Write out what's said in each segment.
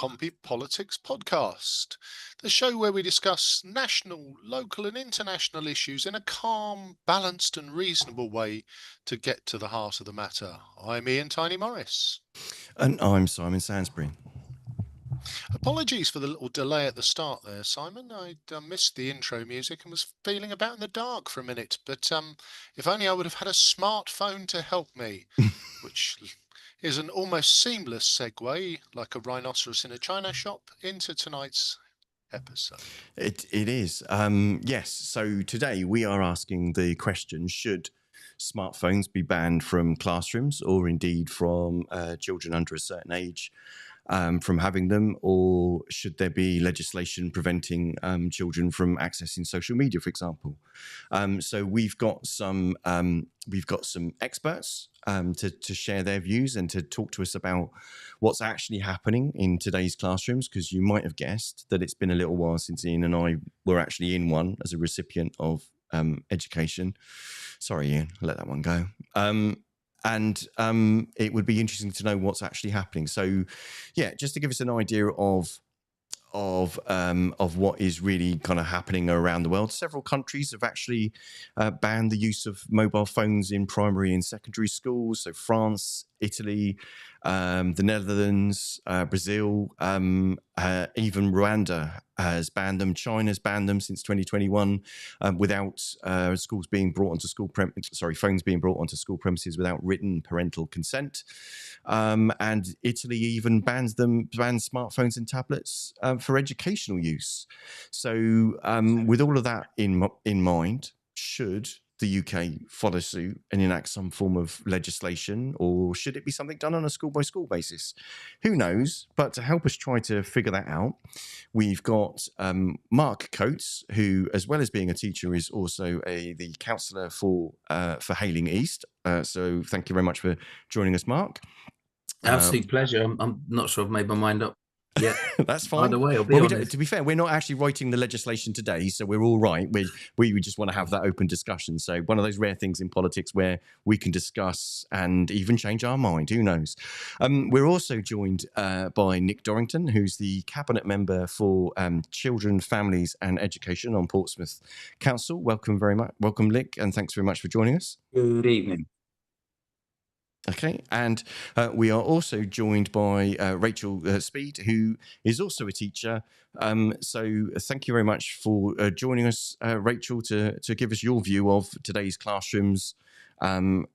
Pompey Politics Podcast, the show where we discuss national, local, and international issues in a calm, balanced, and reasonable way to get to the heart of the matter. I'm Ian Tiny Morris. And I'm Simon Sansbury. Apologies for the little delay at the start there, Simon. I missed the intro music and was feeling about in the dark for a minute, but if only I would have had a smartphone to help me, which is an almost seamless segue, like a rhinoceros in a china shop, into tonight's episode. It is. Yes. So today we are asking the question, should smartphones be banned from classrooms or indeed from children under a certain age from having them, or should there be legislation preventing children from accessing social media, for example? So we've got some experts to share their views and to talk to us about what's actually happening in today's classrooms, because you might have guessed that it's been a little while since Ian and I were actually in one as a recipient of education. Sorry, Ian, let that one go. And it would be interesting to know what's actually happening. So, yeah, just to give us an idea of what is really kind of happening around the world. Several countries have actually banned the use of mobile phones in primary and secondary schools. So France, Italy, the Netherlands, Brazil, even Rwanda has banned them. China's banned them since 2021 without schools being brought onto phones being brought onto school premises without written parental consent. And Italy even bans smartphones and tablets for educational use. So with all of that in mind, should the UK follow suit and enact some form of legislation, or should it be something done on a school-by-school basis? Who knows? But to help us try to figure that out, we've got Mark Coates, who, as well as being a teacher, is also the counsellor for Hayling East. So thank you very much for joining us, Mark. Absolute pleasure. I'm not sure I've made my mind up yet. That's fine. Either way, I'll be honest. To be fair, we're not actually writing the legislation today, so we're all right. We just want to have that open discussion. So one of those rare things in politics where we can discuss and even change our mind. Who knows? We're also joined by Nick Dorrington, who's the Cabinet Member for Children, Families and Education on Portsmouth Council. Welcome very much. Welcome, Nick, and thanks very much for joining us. Good evening. Okay, and we are also joined by Rachael Speed, who is also a teacher. So thank you very much for joining us, Rachael, to give us your view of today's classrooms and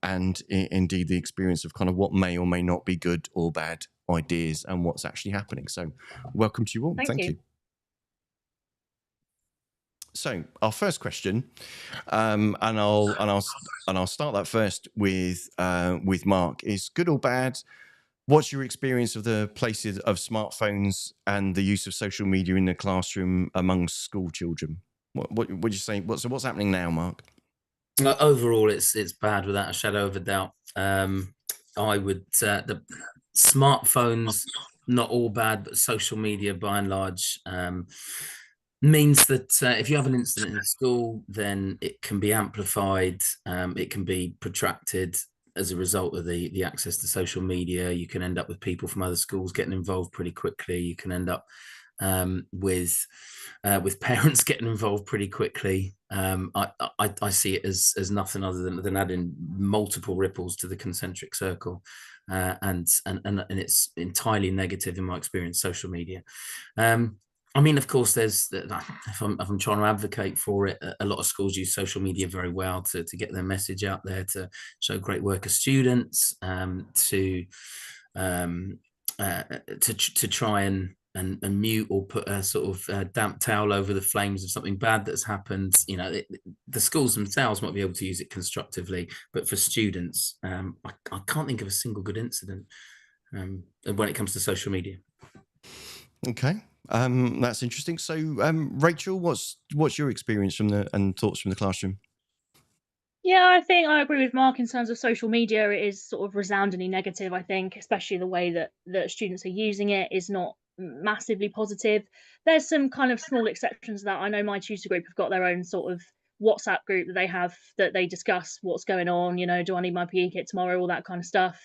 indeed the experience of kind of what may or may not be good or bad ideas and what's actually happening. So welcome to you all. Thank you. So our first question, and I'll start that first with Mark, is good or bad? What's your experience of the places of smartphones and the use of social media in the classroom among school children? What would you say? What's happening now, Mark? Overall, it's bad without a shadow of a doubt. I would the smartphones, not all bad, but social media by and large. Means that if you have an incident in school, then it can be amplified, it can be protracted as a result of the access to social media. You can end up with people from other schools getting involved pretty quickly. You can end up with parents getting involved pretty quickly. I see it as nothing other than adding multiple ripples to the concentric circle, and it's entirely negative in my experience. Social media. I mean, of course, if I'm trying to advocate for it, a lot of schools use social media very well to get their message out there, to show great work of students, to try and mute or put a sort of damp towel over the flames of something bad that's happened. You know, the schools themselves might be able to use it constructively, but for students, I can't think of a single good incident when it comes to social media. Okay. That's interesting. So, Rachael, what's your experience and thoughts from the classroom? Yeah, I think I agree with Mark in terms of social media. It is sort of resoundingly negative, I think, especially the way that students are using it is not massively positive. There's some kind of small exceptions to that. I know my tutor group have got their own sort of WhatsApp group that they have that they discuss what's going on, do I need my PE kit tomorrow, all that kind of stuff.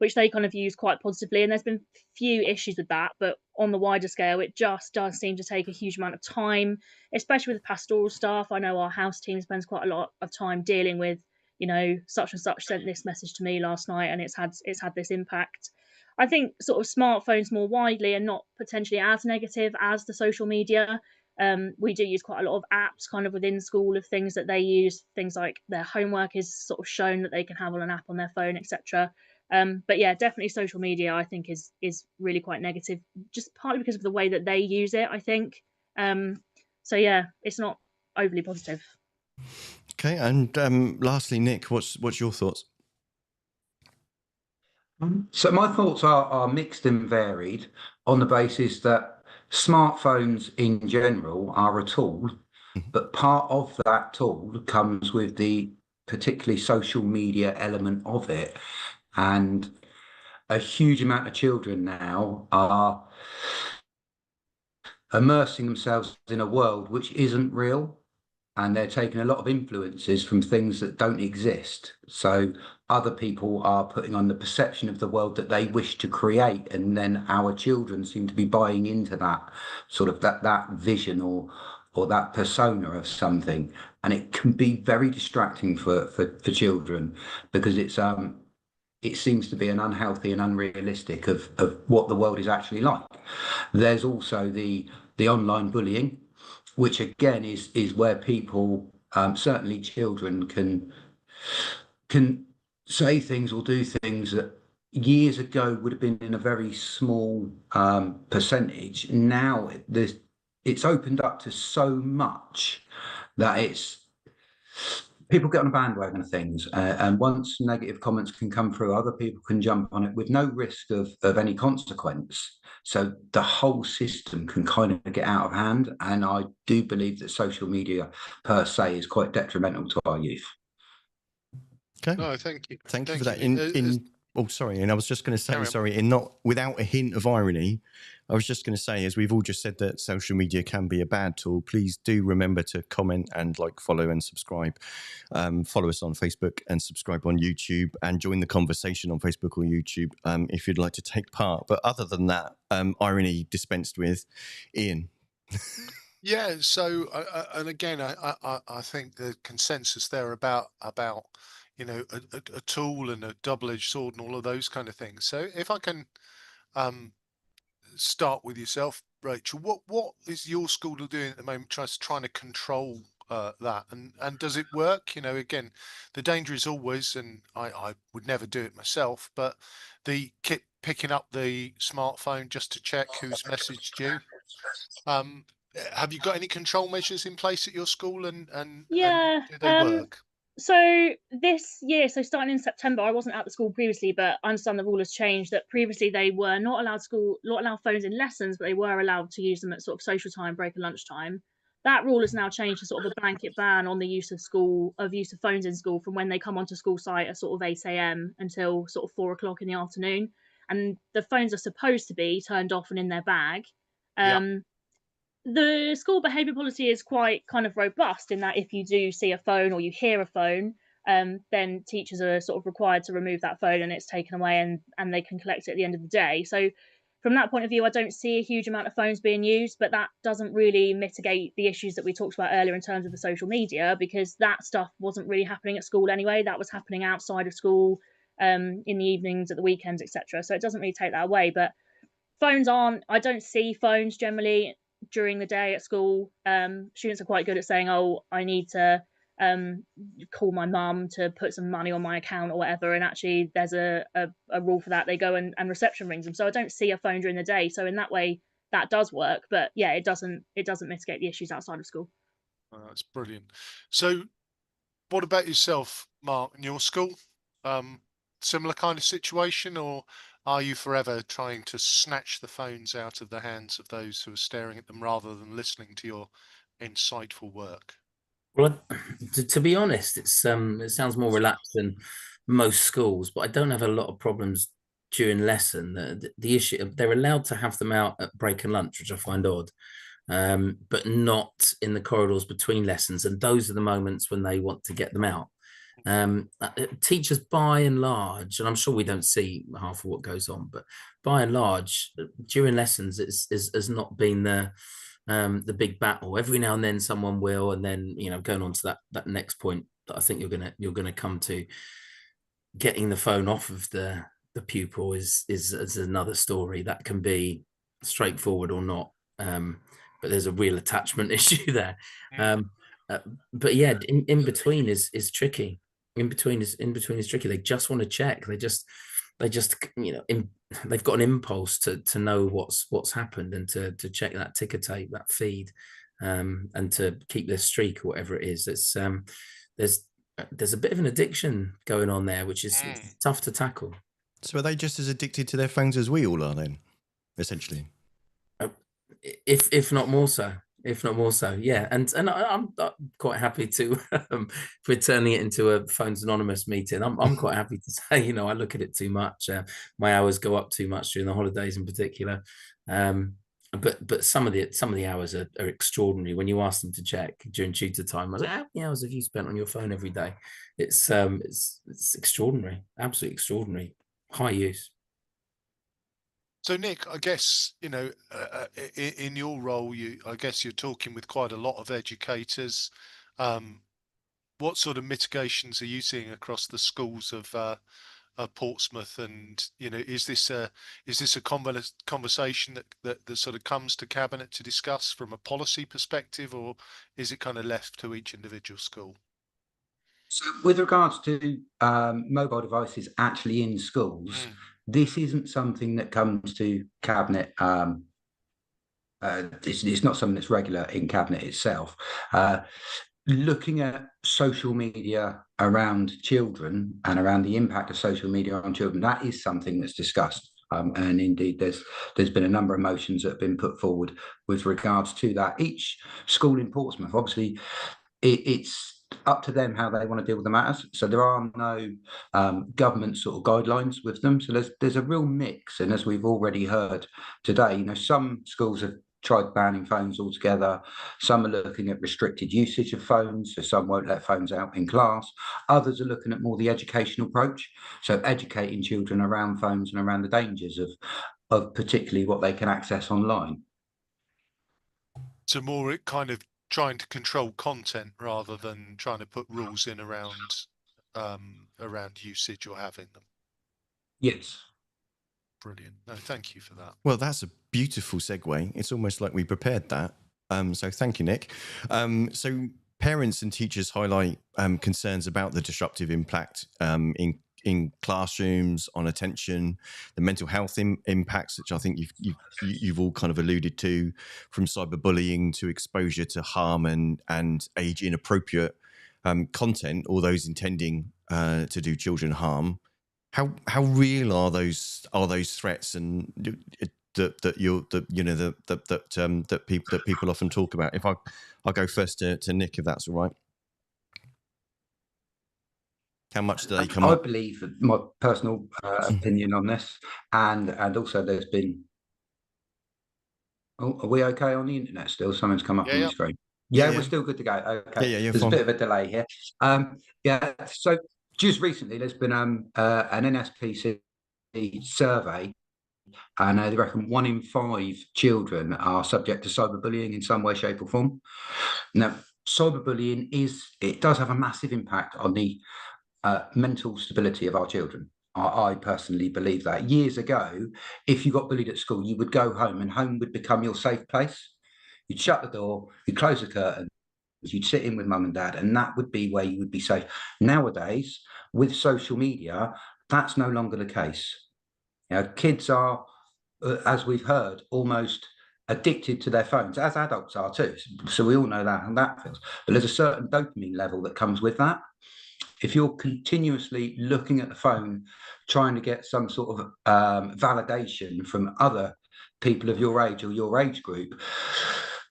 which they kind of use quite positively. And there's been few issues with that, but on the wider scale, it just does seem to take a huge amount of time, especially with pastoral staff. I know our house team spends quite a lot of time dealing with, you know, such and such sent this message to me last night and it's had this impact. I think sort of smartphones more widely are not potentially as negative as the social media. We do use quite a lot of apps kind of within school of things that they use. Things like their homework is sort of shown that they can have on an app on their phone, etc. But yeah, definitely social media I think is really quite negative, just partly because of the way that they use it, I think. So yeah, it's not overly positive. Okay, and lastly, Nick, what's your thoughts? So my thoughts are mixed and varied on the basis that smartphones in general are a tool, but part of that tool comes with the particularly social media element of it. And a huge amount of children now are immersing themselves in a world which isn't real. And they're taking a lot of influences from things that don't exist. So other people are putting on the perception of the world that they wish to create, and then our children seem to be buying into that sort of that vision or that persona of something, and it can be very distracting for children, because it seems to be an unhealthy and unrealistic of what the world is actually like. There's also the online bullying, which again is where people, certainly children, can say things or do things that years ago would have been in a very small percentage. Now it's opened up to so much that people get on a bandwagon of things, and once negative comments can come through, other people can jump on it with no risk of any consequence. So the whole system can kind of get out of hand, and I do believe that social media per se is quite detrimental to our youth. Okay. No, thank you. Thank you for that. Oh, sorry. And I was just going to say, sorry, without a hint of irony, I was just going to say, as we've all just said, that social media can be a bad tool. Please do remember to comment and follow and subscribe. Follow us on Facebook and subscribe on YouTube, and join the conversation on Facebook or YouTube if you'd like to take part. But other than that, irony dispensed with. Ian. Yeah. So, and again, I think the consensus there about you know, a tool and a double-edged sword and all of those kind of things. So if I can start with yourself, Rachel, what is your school doing at the moment, trying to control that, and does it work? You know, again, the danger is always, and I would never do it myself, but the picking up the smartphone just to check who's messaged you. Have you got any control measures in place at your school, and Yeah. do they work? So this year, so starting in September, I wasn't at the school previously, but I understand the rule has changed, that previously they were not allowed phones in lessons, but they were allowed to use them at sort of social time, break and lunchtime. That rule has now changed to sort of a blanket ban on the use of phones in school from when they come onto school site at sort of 8 a.m. until sort of 4 o'clock in the afternoon. And the phones are supposed to be turned off and in their bag. The school behaviour policy is quite kind of robust in that if you do see a phone or you hear a phone, then teachers are sort of required to remove that phone and it's taken away, and they can collect it at the end of the day. So from that point of view, I don't see a huge amount of phones being used, but that doesn't really mitigate the issues that we talked about earlier in terms of the social media, because that stuff wasn't really happening at school anyway. That was happening outside of school, in the evenings, at the weekends, etc. So it doesn't really take that away. But I don't see phones generally during the day at school. Students are quite good at saying, oh, I need to call my mum to put some money on my account or whatever, and actually there's a rule for that. They go and reception rings them. So I don't see a phone during the day, so in that way that does work, but yeah, it doesn't mitigate the issues outside of school. That's brilliant. So what about yourself, Mark, in your school? Similar kind of situation, or are you forever trying to snatch the phones out of the hands of those who are staring at them rather than listening to your insightful work? Well, to be honest, it sounds more relaxed than most schools, but I don't have a lot of problems during lesson. The issue, they're allowed to have them out at break and lunch, which I find odd, but not in the corridors between lessons. And those are the moments when they want to get them out. Teachers, by and large, and I'm sure we don't see half of what goes on, but by and large, during lessons, has not been the big battle. Every now and then, someone will, and then going on to that next point that I think you're gonna come to, getting the phone off of the pupil is another story that can be straightforward or not. But there's a real attachment issue there. But yeah, in between is tricky. In between is tricky. They just want to check. They just they've got an impulse to know what's happened and to check that ticker tape, that feed, and to keep their streak or whatever it is. It's there's a bit of an addiction going on there, which is tough to tackle. So are they just as addicted to their phones as we all are then, essentially? If not more so. Yeah. And I'm quite happy to, if we're turning it into a Phones Anonymous meeting, I'm quite happy to say, I look at it too much. My hours go up too much during the holidays in particular. But some of the hours are extraordinary. When you ask them to check during tutor time, I was like, how many hours have you spent on your phone every day? It's extraordinary, absolutely extraordinary, high use. So Nick, I guess, in your role, I guess you're talking with quite a lot of educators. What sort of mitigations are you seeing across the schools of Portsmouth? And, is this a conversation that sort of comes to cabinet to discuss from a policy perspective, or is it kind of left to each individual school? So with regards to mobile devices actually in schools, this isn't something that comes to cabinet. It's not something that's regular in cabinet itself. Looking at social media around children and around the impact of social media on children, that is something that's discussed. And indeed, there's been a number of motions that have been put forward with regards to that. Each school in Portsmouth, obviously, it's up to them how they want to deal with the matters. So there are no government sort of guidelines with them. So there's a real mix. And as we've already heard today, some schools have tried banning phones altogether. Some are looking at restricted usage of phones, so some won't let phones out in class. Others are looking at more the educational approach, so educating children around phones and around the dangers of particularly what they can access online. So more kind of trying to control content rather than trying to put rules in around usage or having them. Yes. Brilliant. No, thank you for that. Well, that's a beautiful segue. It's almost like we prepared that. So thank you, Nick. So parents and teachers highlight concerns about the disruptive impact in classrooms, on attention, the mental health impacts, which I think you've all kind of alluded to, from cyberbullying to exposure to harm and age inappropriate content, or those intending to do children harm. How real are those threats, and that people often talk about? If I'll go first to Nick, if that's all right. How much do they come up? I believe my personal opinion on this, and also there's been. Oh, are we okay on the internet still? Something's come up on the screen. Yeah, we're still good to go. Okay. Yeah, there's fine. A bit of a delay here. So just recently there's been an NSPC survey, and they reckon 1 in 5 children are subject to cyberbullying in some way, shape, or form. Now, cyberbullying does have a massive impact on the mental stability of our children. I personally believe that. Years ago, if you got bullied at school, you would go home, and home would become your safe place. You'd shut the door, you'd close the curtain, you'd sit in with mum and dad, and that would be where you would be safe. Nowadays, with social media, that's no longer the case. Kids are, as we've heard, almost addicted to their phones, as adults are too. So we all know that, and that feels. But there's a certain dopamine level that comes with that. If you're continuously looking at the phone, trying to get some sort of validation from other people of your age or your age group,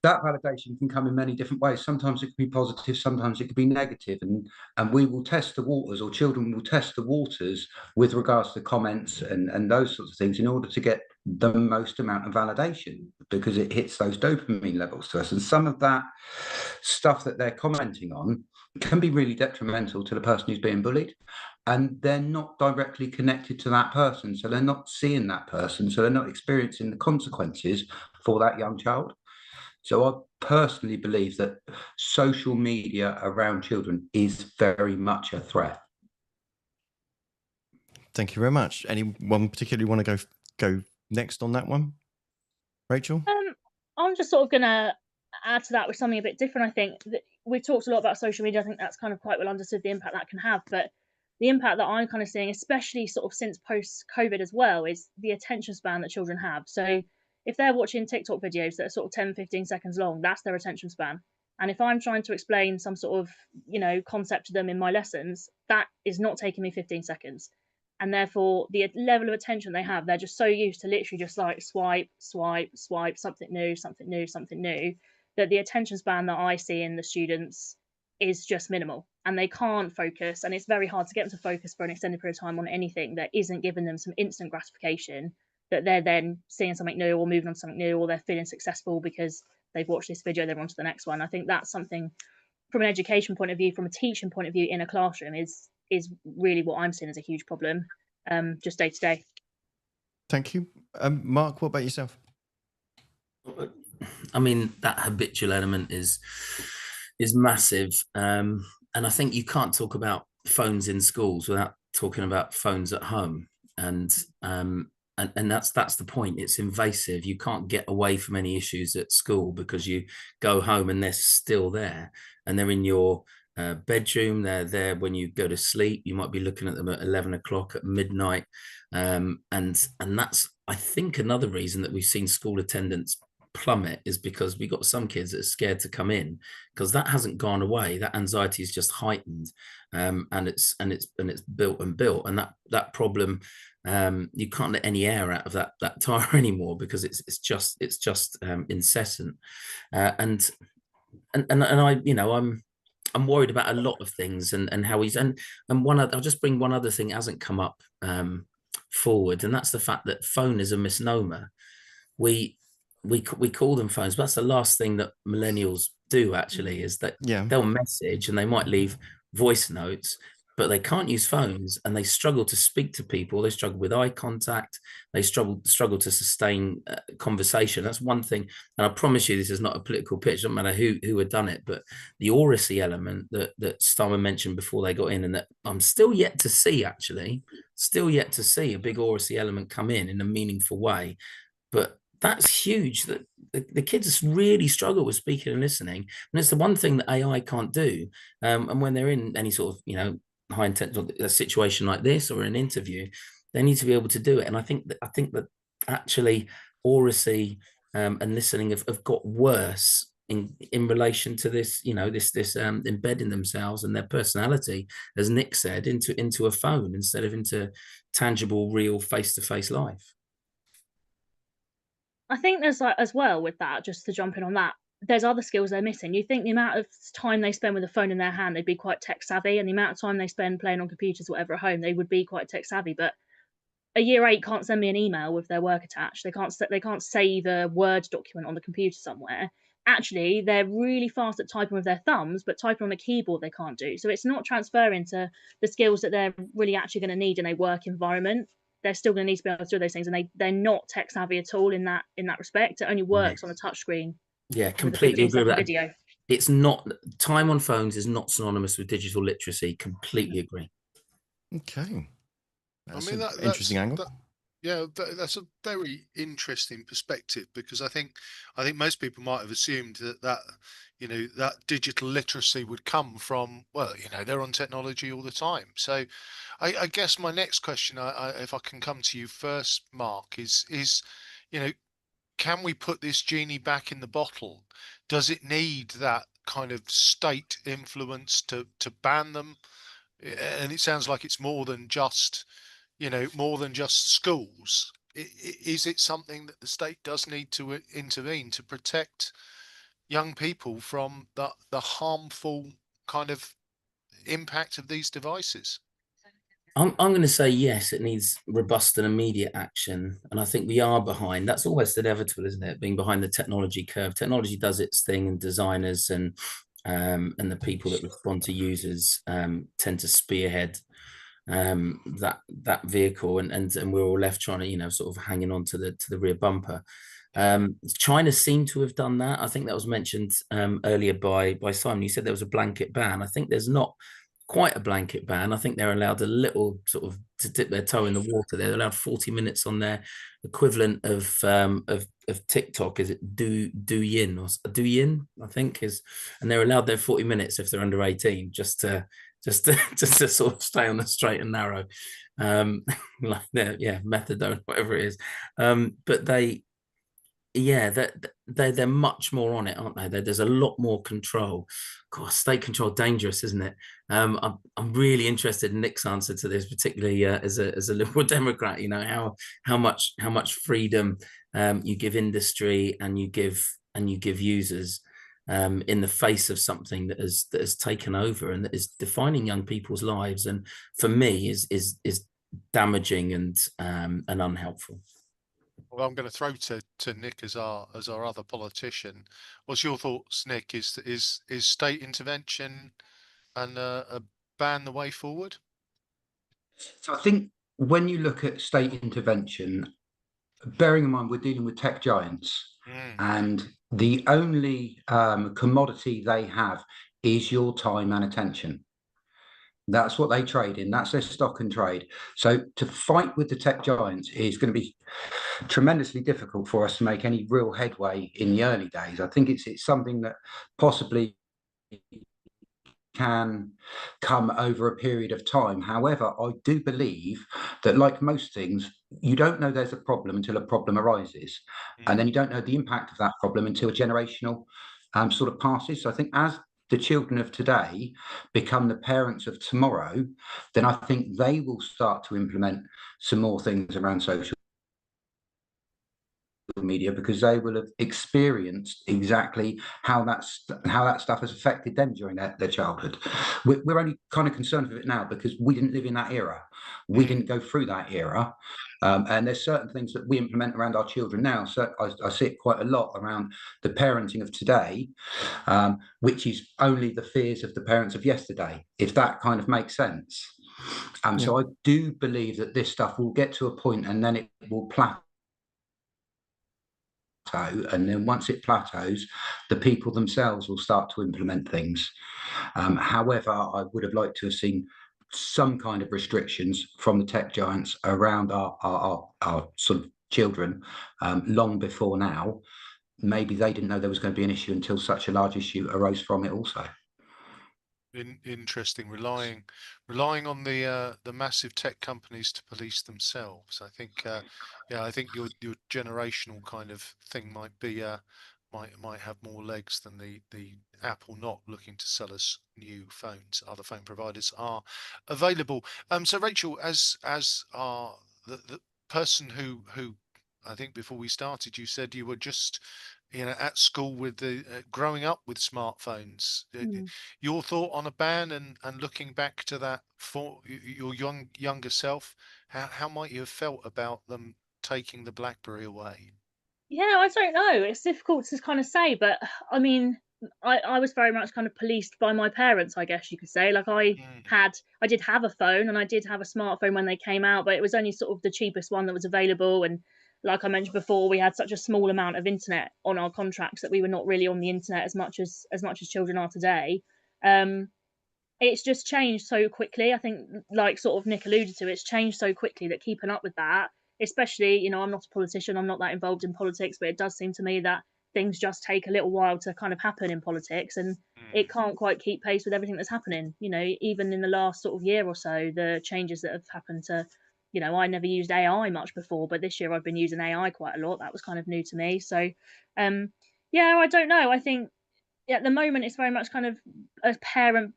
that validation can come in many different ways. Sometimes it can be positive, sometimes it can be negative, and we will test the waters, or children will test the waters with regards to comments and those sorts of things in order to get the most amount of validation, because it hits those dopamine levels to us. And some of that stuff that they're commenting on can be really detrimental to the person who's being bullied, and they're not directly connected to that person, so they're not seeing that person, so they're not experiencing the consequences for that young child. So I personally believe that social media around children is very much a threat. Thank you very much. Anyone particularly want to go next on that one? Rachel? I'm just sort of going to add to that with something a bit different. I think that we talked a lot about social media. I think that's kind of quite well understood, the impact that can have. But the impact that I'm kind of seeing, especially sort of since post-COVID as well, is the attention span that children have. So if they're watching TikTok videos that are sort of 10, 15 seconds long, that's their attention span. And if I'm trying to explain some sort of, concept to them in my lessons, that is not taking me 15 seconds. And therefore, the level of attention they have, they're just so used to literally just like swipe, swipe, swipe, something new, something new, something new, that the attention span that I see in the students is just minimal, and they can't focus. And it's very hard to get them to focus for an extended period of time on anything that isn't giving them some instant gratification, that they're then seeing something new or moving on to something new, or they're feeling successful because they've watched this video, they're on to the next one. I think that's something from an education point of view, from a teaching point of view in a classroom, is really what I'm seeing as a huge problem, just day to day. Thank you. Mark, what about yourself? I mean, that habitual element is massive. And I think you can't talk about phones in schools without talking about phones at home. And that's the point. It's invasive. You can't get away from any issues at school because you go home and they're still there, and they're in your bedroom. They're there when you go to sleep. You might be looking at them at 11 o'clock at midnight. And that's, I think, another reason that we've seen school attendance plummet, is because we got some kids that are scared to come in, because that hasn't gone away. That anxiety is just heightened, and it's built, and that problem, you can't let any air out of that tire anymore, because it's just incessant. And I'm worried about a lot of things, and how he's and I'll just bring one other thing that hasn't come up forward, and that's the fact that phone is a misnomer. We call them phones, but that's the last thing that millennials do, actually, is that they'll message and they might leave voice notes, but they can't use phones, and they struggle to speak to people. They struggle with eye contact. They struggle to sustain conversation. That's one thing. And I promise you, this is not a political pitch. It doesn't matter who had done it, but the oracy element that Simon mentioned before they got in, and that I'm still yet to see, actually, a big oracy element come in a meaningful way. But that's huge, that the kids really struggle with speaking and listening. And it's the one thing that AI can't do. And when they're in any sort of, high intense situation like this, or an interview, they need to be able to do it. And I think that actually oracy and listening have got worse in relation to this, this embedding themselves and their personality, as Nick said, into a phone instead of into tangible, real face-to-face life. I think there's, like, as well with that, just to jump in on that, there's other skills they're missing. You think the amount of time they spend with a phone in their hand, they'd be quite tech savvy, and the amount of time they spend playing on computers, whatever, at home, they would be quite tech savvy. But a year 8 can't send me an email with their work attached. They can't save a Word document on the computer somewhere. Actually, they're really fast at typing with their thumbs, but typing on a keyboard they can't do. So it's not transferring to the skills that they're really actually going to need in a work environment. They're still going to need to be able to do those things, and they're not tech savvy at all in that respect. It only works on a touch screen. Yeah, completely agree with that. Video. It's not, time on phones is not synonymous with digital literacy. Completely agree. Okay. That's an interesting angle. That's a very interesting perspective, because I think most people might have assumed that digital literacy would come from, they're on technology all the time. So I guess my next question, if I can come to you first, Mark, is can we put this genie back in the bottle? Does it need that kind of state influence to ban them? And it sounds like it's more than just schools. Is it something that the state does need to intervene to protect young people from the harmful kind of impact of these devices? I'm going to say yes, it needs robust and immediate action. And I think we are behind. That's almost inevitable, isn't it? Being behind the technology curve. Technology does its thing, and designers and and the people that respond to users tend to spearhead that vehicle, and we're all left trying to, you know, sort of hanging on to the rear bumper. China seemed to have done that. I think that was mentioned earlier by Simon. You said there was a blanket ban. I think there's not quite a blanket ban. I think they're allowed a little sort of to dip their toe in the water. They're allowed 40 minutes on their equivalent of TikTok. Is it Douyin or Douyin? I think is, and they're allowed their 40 minutes if they're under 18, just to sort of stay on the straight and narrow, like methadone, whatever it is. But they're much more on it, aren't they? There's a lot more control. God, state control, dangerous, isn't it? I'm really interested in Nick's answer to this, particularly as a Liberal Democrat. You know, how much freedom you give industry and you give users in the face of something that has taken over and that is defining young people's lives, and for me is damaging and unhelpful. Well, I'm going to throw to Nick as our other politician. What's your thoughts, Nick? Is state intervention and a ban the way forward? So I think when you look at state intervention, bearing in mind we're dealing with tech giants, and the only commodity they have is your time and attention. That's what they trade in. That's their stock and trade. So to fight with the tech giants is going to be tremendously difficult for us to make any real headway in the early days. I think it's something that possibly can come over a period of time. However, I do believe that, like most things, you don't know there's a problem until a problem arises, and then you don't know the impact of that problem until a generational sort of passes. So I think as the children of today become the parents of tomorrow, then I think they will start to implement some more things around social media, because they will have experienced exactly how that stuff has affected them during their childhood. We're only kind of concerned with it now because we didn't live in that era. We didn't go through that era. And there's certain things that we implement around our children now. So I see it quite a lot around the parenting of today, which is only the fears of the parents of yesterday, if that kind of makes sense. So I do believe that this stuff will get to a point and then it will plateau. And then once it plateaus, the people themselves will start to implement things. However, I would have liked to have seen some kind of restrictions from the tech giants around our sort of children long before now. Maybe they didn't know there was going to be an issue until such a large issue arose from it also. Interesting, relying on the massive tech companies to police themselves. I think I think your generational kind of thing might be might have more legs than the Apple not looking to sell us new phones. Other phone providers are available. So Rachel, as the person who I think before we started, you said you were just at school with the growing up with smartphones. Your thought on a ban and looking back to that for your younger self, how might you have felt about them taking the BlackBerry away? Yeah, I don't know. It's difficult to kind of say, but I mean, I was very much kind of policed by my parents, I guess you could say. Like I did have a phone and I did have a smartphone when they came out, but it was only sort of the cheapest one that was available. And like I mentioned before, we had such a small amount of internet on our contracts that we were not really on the internet as much as children are today. It's just changed so quickly. I think, like sort of Nick alluded to, it's changed so quickly that keeping up with that, especially, I'm not a politician, I'm not that involved in politics, but it does seem to me that things just take a little while to kind of happen in politics, and it can't quite keep pace with everything that's happening. Even in the last sort of year or so, the changes that have happened to, I never used AI much before, but this year I've been using AI quite a lot. That was kind of new to me. So, I don't know. I think at the moment it's very much kind of a parent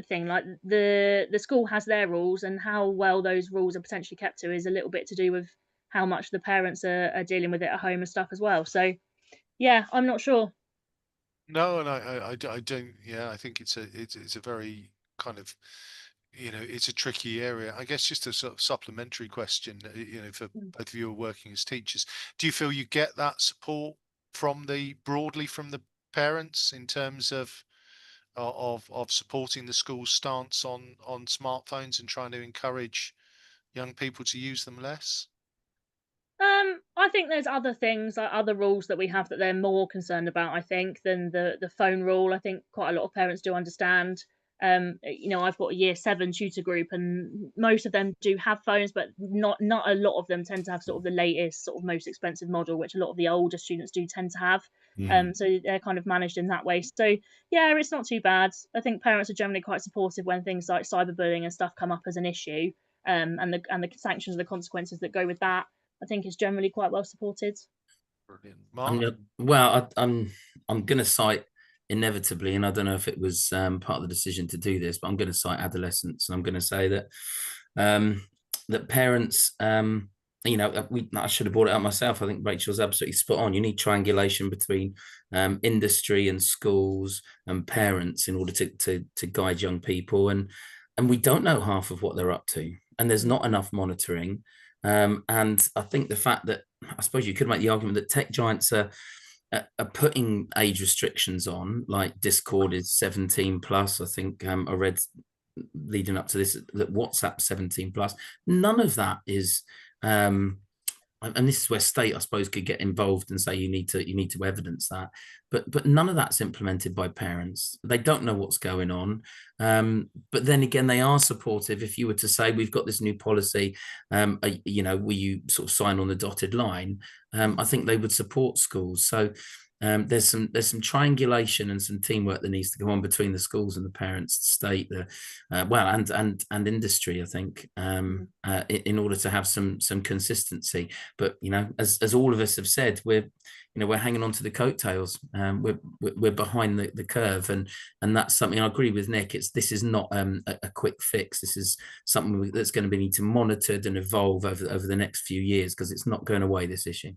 thing. Like the school has their rules, and how well those rules are potentially kept to is a little bit to do with how much the parents are dealing with it at home and stuff as well. So yeah, I'm not sure. No, and I don't. Yeah, I think it's a very kind of it's a tricky area. I guess just a sort of supplementary question, for both of you are working as teachers. Do you feel you get that support broadly from the parents in terms of of supporting the school's stance on smartphones and trying to encourage young people to use them less? I think there's other things, like other rules that we have that they're more concerned about, I think, than the phone rule. I think quite a lot of parents do understand. I've got a year 7 tutor group, and most of them do have phones, but not a lot of them tend to have sort of the latest, sort of most expensive model, which a lot of the older students do tend to have. So they're kind of managed in that way. So yeah, it's not too bad. I think parents are generally quite supportive when things like cyberbullying and stuff come up as an issue, and the sanctions and the consequences that go with that. I think is generally quite well supported. Brilliant. Mark? I'm going to cite inevitably, and I don't know if it was part of the decision to do this, but I'm going to cite adolescence, and I'm going to say that that parents, I should have brought it up myself. I think Rachel's absolutely spot on. You need triangulation between industry and schools and parents in order to guide young people, and we don't know half of what they're up to, and there's not enough monitoring. And I think the fact that, I suppose you could make the argument that tech giants are putting age restrictions on, like Discord is 17 plus. I think I read leading up to this that WhatsApp 17 plus. None of that is, and this is where state, I suppose, could get involved and say you need to evidence that, but none of that's implemented by parents. They don't know what's going on, but then again, they are supportive. If you were to say we've got this new policy, will you sort of sign on the dotted line? I think they would support schools. So there's some triangulation and some teamwork that needs to go on between the schools and the parents, the state, and industry. I think in order to have some consistency. But as all of us have said, we're hanging on to the coattails. We're behind the curve, and that's something I agree with Nick. This is not a quick fix. This is something that's going to need to be monitored and evolve over the next few years, because it's not going away, this issue.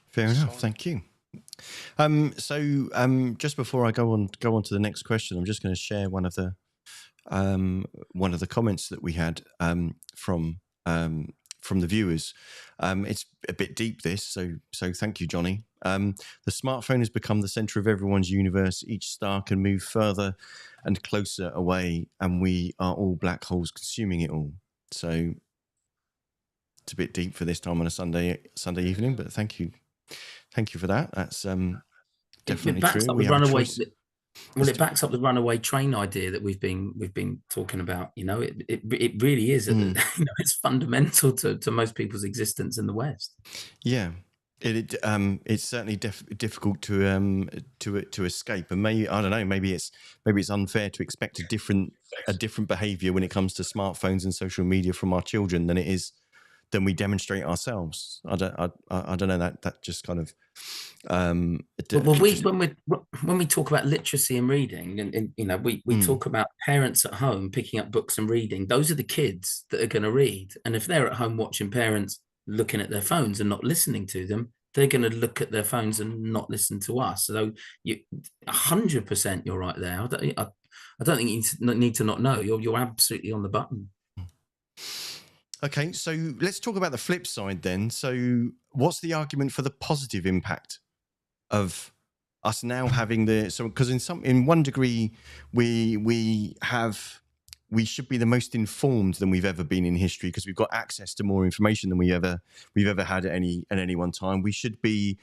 Fair enough. Thank you. Just before I go on to the next question, I'm just going to share one of the comments that we had from the viewers. It's a bit deep, this, so thank you, Johnny. The smartphone has become the center of everyone's universe. Each star can move further and closer away, and we are all black holes consuming it all. So it's a bit deep for this time on a Sunday evening, but thank you for that. That's definitely true. It backs up the runaway train idea that we've been talking about. It really is. It's fundamental to most people's existence in the West. Yeah, it's certainly difficult to escape, and maybe, I don't know, maybe it's unfair to expect a different behaviour when it comes to smartphones and social media from our children than we demonstrate ourselves. I don't know, that just kind of. When we talk about literacy and reading, and we talk about parents at home picking up books and reading. Those are the kids that are going to read, and if they're at home watching parents looking at their phones and not listening to them, they're going to look at their phones and not listen to us. So 100%, you're right there. I don't think you need to not know. You're absolutely on the button. Okay, so let's talk about the flip side then. So what's the argument for the positive impact of us now having because in one degree we should be the most informed than we've ever been in history, because we've got access to more information than we've ever had at any one time. We should be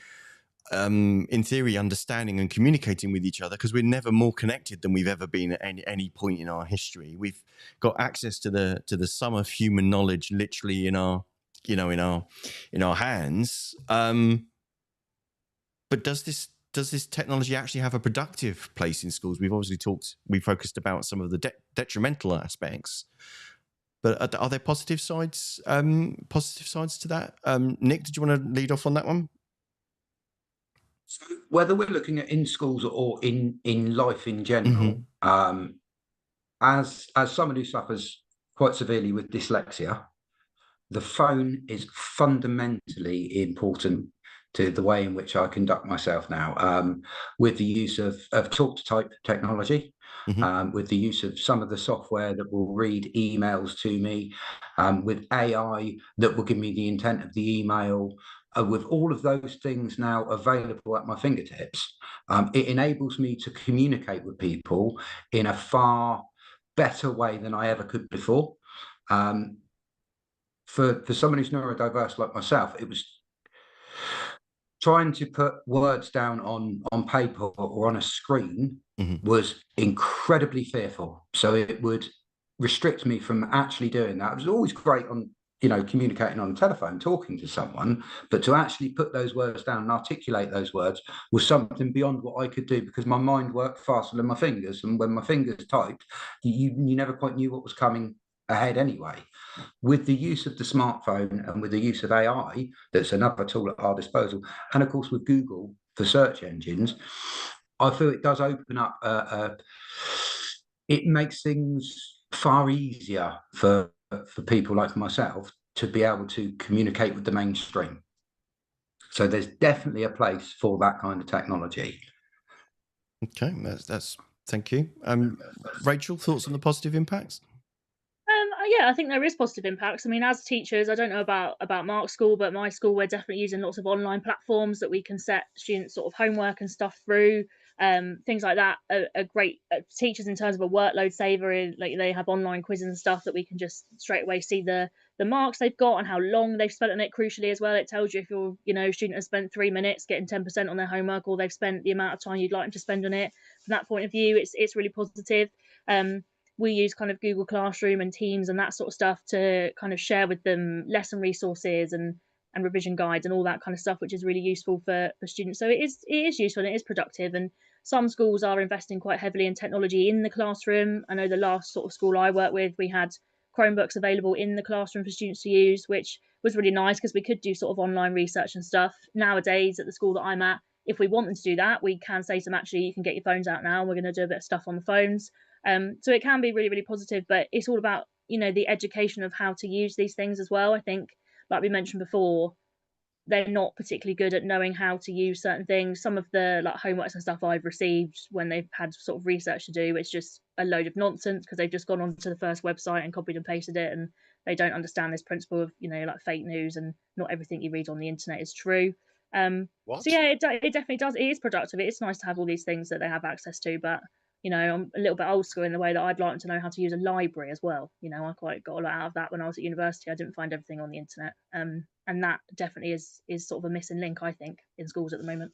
in theory understanding and communicating with each other, because we're never more connected than we've ever been at any point in our history. We've got access to the sum of human knowledge literally in our hands. But does this technology actually have a productive place in schools? We focused about some of the detrimental aspects, but are there positive sides to that? Nick, did you want to lead off on that one? So whether we're looking at in schools or in life in general, as someone who suffers quite severely with dyslexia, the phone is fundamentally important to the way in which I conduct myself now, with the use of talk-to-type technology, with the use of some of the software that will read emails to me, with AI that will give me the intent of the email, with all of those things now available at my fingertips, it enables me to communicate with people in a far better way than I ever could before. For someone who's neurodiverse like myself, it was trying to put words down on paper or on a screen was incredibly fearful. So it would restrict me from actually doing that. It was always great on, communicating on the telephone, talking to someone, but to actually put those words down and articulate those words was something beyond what I could do, because my mind worked faster than my fingers. And when my fingers typed, you never quite knew what was coming ahead anyway. With the use of the smartphone and with the use of AI, that's another tool at our disposal, and of course with Google for search engines, I feel it does open up, it makes things far easier for people like myself to be able to communicate with the mainstream. So there's definitely a place for that kind of technology. Okay, that's thank you. Rachel, thoughts on the positive impacts? Yeah, I think there is positive impacts. I mean, as teachers, I don't know about Mark's school, but my school, we're definitely using lots of online platforms that we can set students sort of homework and stuff through. Things like that are great. Teachers, in terms of a workload saver, like they have online quizzes and stuff that we can just straight away see the marks they've got and how long they've spent on it. Crucially as well, it tells you if your student has spent 3 minutes getting 10% on their homework, or they've spent the amount of time you'd like them to spend on it. From that point of view, it's really positive. We use kind of Google Classroom and Teams and that sort of stuff to kind of share with them lesson resources and revision guides and all that kind of stuff, which is really useful for students. So it is useful and it is productive. And some schools are investing quite heavily in technology in the classroom. I know the last sort of school I worked with, we had Chromebooks available in the classroom for students to use, which was really nice because we could do sort of online research and stuff. Nowadays, at the school that I'm at, if we want them to do that, we can say to them, actually, you can get your phones out now. We're going to do a bit of stuff on the phones. So it can be really, really positive, but it's all about, the education of how to use these things as well. I think, like we mentioned before, they're not particularly good at knowing how to use certain things. Some of the homeworks and stuff I've received when they've had sort of research to do, it's just a load of nonsense because they've just gone onto the first website and copied and pasted it, and they don't understand this principle of, fake news, and not everything you read on the internet is true. So yeah, it definitely does. It is productive. It is nice to have all these things that they have access to, but I'm a little bit old school in the way that I'd like them to know how to use a library as well. I quite got a lot out of that when I was at university. I didn't find everything on the internet. And that definitely is sort of a missing link, I think, in schools at the moment.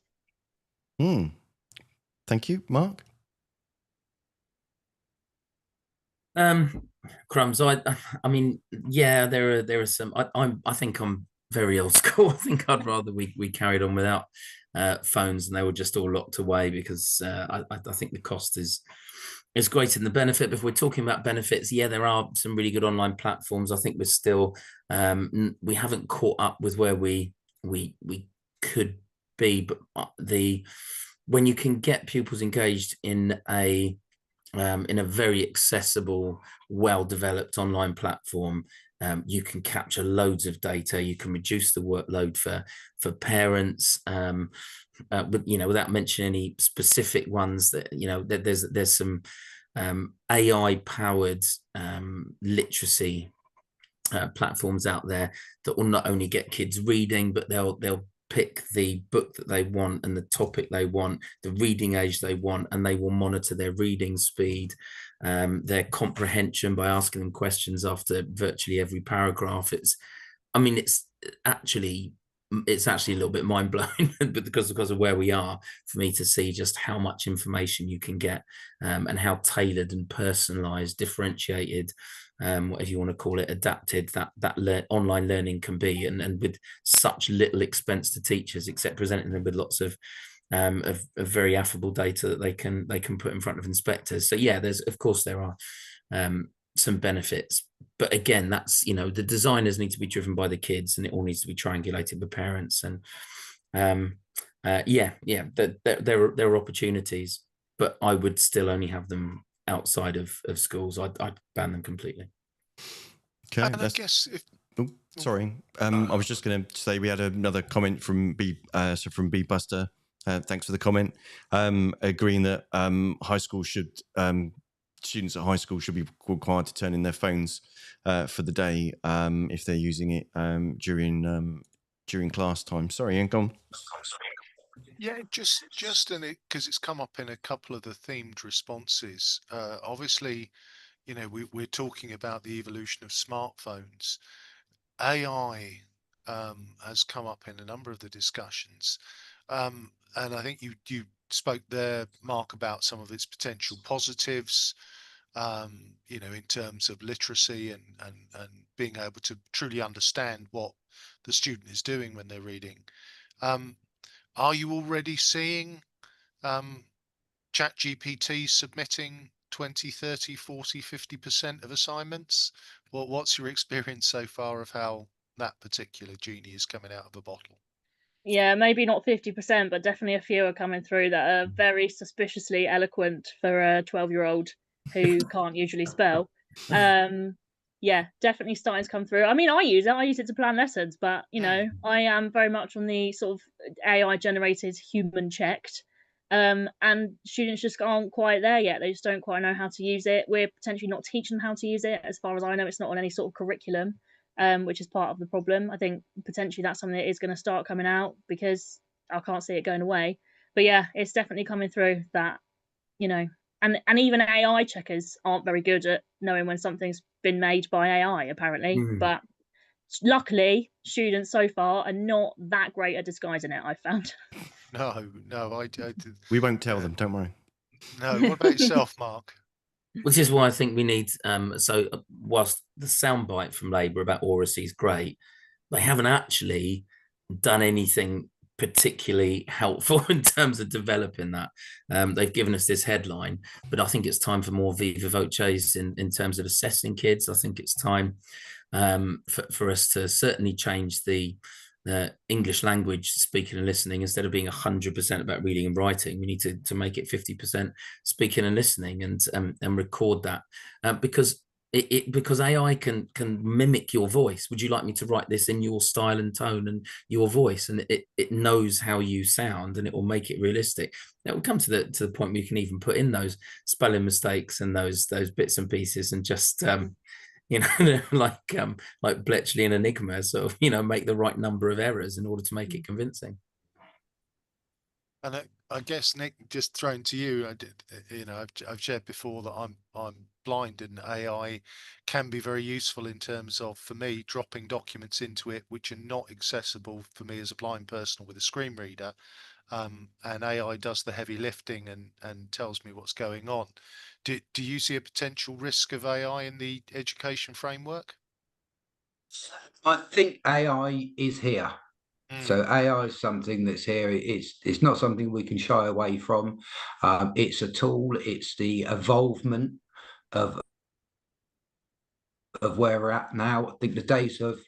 Thank you, Mark. Crumbs. I mean, yeah, there are some. I think I'm very old school. I think I'd rather we carried on without phones and they were just all locked away, because I think the cost is greater than the benefit. But if we're talking about benefits, yeah, there are some really good online platforms. I think we're still we haven't caught up with where we could be, but when you can get pupils engaged in a very accessible, well-developed online platform, you can capture loads of data. You can reduce the workload for parents, without mentioning any specific ones. That there's some AI-powered literacy platforms out there that will not only get kids reading, but they'll pick the book that they want and the topic they want, the reading age they want, and they will monitor their reading speed, their comprehension by asking them questions after virtually every paragraph. It's actually a little bit mind-blowing, but because of where we are, for me to see just how much information you can get, and how tailored and personalized, differentiated, whatever you want to call it, adapted that online learning can be, and with such little expense to teachers, except presenting them with lots of very affable data that they can put in front of inspectors. So yeah, there are some benefits, but again, that's the designers need to be driven by the kids, and it all needs to be triangulated with parents. And there are opportunities, but I would still only have them outside of schools. I'd ban them completely. Okay, and I guess sorry, I was just going to say we had another comment from B Buster. Thanks for the comment. Agreeing that high school students at high school should be required to turn in their phones for the day if they're using it during class time. Sorry, Ian, go on. Yeah, just in it because it's come up in a couple of the themed responses. Obviously, you know, we're talking about the evolution of smartphones. AI has come up in a number of the discussions, and I think you spoke there, Mark, about some of its potential positives. You know, in terms of literacy and being able to truly understand what the student is doing when they're reading. Um, are you already seeing ChatGPT submitting 20, 30, 40, 50% of assignments? What's your experience so far of how that particular genie is coming out of a bottle? Yeah, maybe not 50%, but definitely a few are coming through that are very suspiciously eloquent for a 12-year-old who can't usually spell. Yeah, definitely starting to come through. I mean, I use it to plan lessons, but you know, I am very much on the sort of AI generated, human checked. And students just aren't quite there yet. They just don't quite know how to use it. We're potentially not teaching them how to use it. As far as I know, it's not on any sort of curriculum. Which is part of the problem. I think potentially that's something that is going to start coming out because I can't see it going away. But yeah, it's definitely coming through that, you know, and even AI checkers aren't very good at knowing when something's been made by AI, apparently. But luckily, students so far are not that great at disguising it, I've found. No, I We won't tell them, don't worry. no. What about yourself, Mark? Which is why I think we need, whilst the soundbite from Labour about oracy is great, they haven't actually done anything particularly helpful in terms of developing that. They've given us this headline, but I think it's time for more viva voces in terms of assessing kids. I think it's time for us to certainly change the English language speaking and listening. Instead of being 100% about reading and writing, we need to make it 50% speaking and listening, and record that, because because AI can mimic your voice. Would you like me to write this in your style and tone and your voice? And it knows how you sound, and it will make it realistic. It will come to the point where you can even put in those spelling mistakes and those bits and pieces, and just you know, like Bletchley and Enigma, sort of, you know, make the right number of errors in order to make it convincing. And I guess, Nick, just thrown to you, you know, I've shared before that I'm blind, and AI can be very useful in terms of, for me, dropping documents into it which are not accessible for me as a blind person with a screen reader. And AI does the heavy lifting and tells me what's going on. Do you see a potential risk of AI in the education framework? I think AI is here. So AI is something that's here. It's not something we can shy away from. It's a tool. It's the evolvement of where we're at now. I think the days of